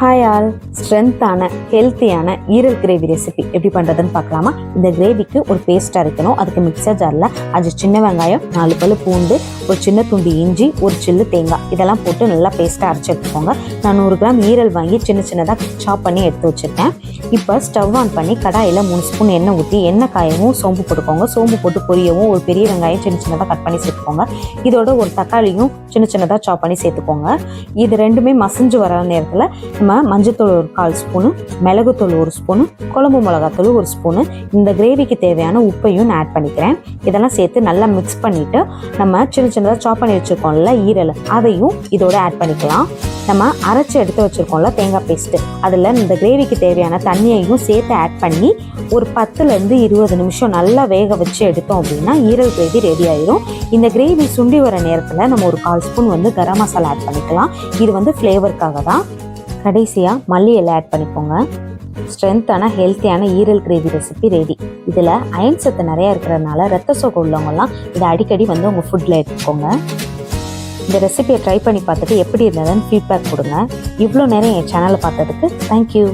Hi all, ஸ்ட்ரென்த்தான ஹெல்த்தியான ஈரல் gravy recipe எப்படி பண்ணுறதுன்னு பார்க்கலாமா? இந்த கிரேவிக்கு ஒரு பேஸ்ட் அரைக்கணும். அதுக்கு மிக்சர் ஜாரில் 5 சின்ன வெங்காயம், 4 பல்லு பூண்டு, ஒரு சின்ன துண்டு இஞ்சி, ஒரு சில்லு தேங்காய் இதெல்லாம் போட்டு நல்லா பேஸ்ட்டாக அரைச்சி எடுத்துக்கோங்க. நான் 100 கிராம் ஈரல் வாங்கி சின்ன சின்னதாக சாப் பண்ணி எடுத்து வச்சுருக்கேன். இப்போ ஸ்டவ் ஆன் பண்ணி கடாயில் 3 ஸ்பூன் எண்ணெய் ஊற்றி எண்ணெய் காயவும் சோம்பு போட்டுக்கோங்க. சோம்பு போட்டு பொரியவும் ஒரு பெரிய வெங்காயம் சின்ன சின்னதாக கட் பண்ணி சேர்த்துக்கோங்க. இதோட ஒரு தக்காளியும் சின்ன சின்னதாக சாப் பண்ணி சேர்த்துக்கோங்க. இது ரெண்டுமே மசிஞ்சு வர நேரத்தில் நம்ம மஞ்சத்தூள் ஒரு 1/4 ஸ்பூனு, மிளகுத்தூள் 1 ஸ்பூனு, குழம்பு மிளகாத்தூள் 1 ஸ்பூனு, இந்த கிரேவிக்கு தேவையான உப்பையும் நான் ஆட் பண்ணிக்கிறேன். இதெல்லாம் சேர்த்து நல்லா மிக்ஸ் பண்ணிவிட்டு நம்ம சின்ன சின்னதாக சாப் பண்ணி வச்சுருக்கோம்ல ஈரல், அதையும் இதோட ஆட் பண்ணிக்கலாம். நம்ம அரைச்சி எடுத்து வச்சுருக்கோம்ல தேங்காய் பேஸ்ட்டு, அதில் இந்த கிரேவிக்கு தேவையான தண்ணியையும் சேர்த்து ஆட் பண்ணி ஒரு 10லேருந்து 20 நிமிஷம் நல்லா வேக வச்சு எடுத்தோம் அப்படின்னா ஈரல் கிரேவி ரெடி ஆயிடும். இந்த கிரேவி சுண்டி வர நேரத்தில் நம்ம ஒரு 1/4 ஸ்பூன் கரம் மசாலா ஆட் பண்ணிக்கலாம். இது ஃப்ளேவருக்காக தான். கடைசியாக மல்லி இலை ஆட் பண்ணிக்கோங்க. ஸ்ட்ரென்த்தான ஹெல்த்தியான ஈரல் கிரேவி ரெசிபி ரெடி. இதில் அயன் சத்து நிறையா இருக்கிறதுனால ரத்த சோகை உள்ளவங்கலாம் இதை அடிக்கடி உங்கள் ஃபுட்டில் எடுத்துக்கோங்க. இந்த ரெசிபியை ட்ரை பண்ணி பார்த்துட்டு எப்படி இருந்ததுன்னு ஃபீட்பேக் கொடுங்க. இவ்வளோ நேரம் என் சேனலை பார்த்ததுக்கு தேங்க்யூ.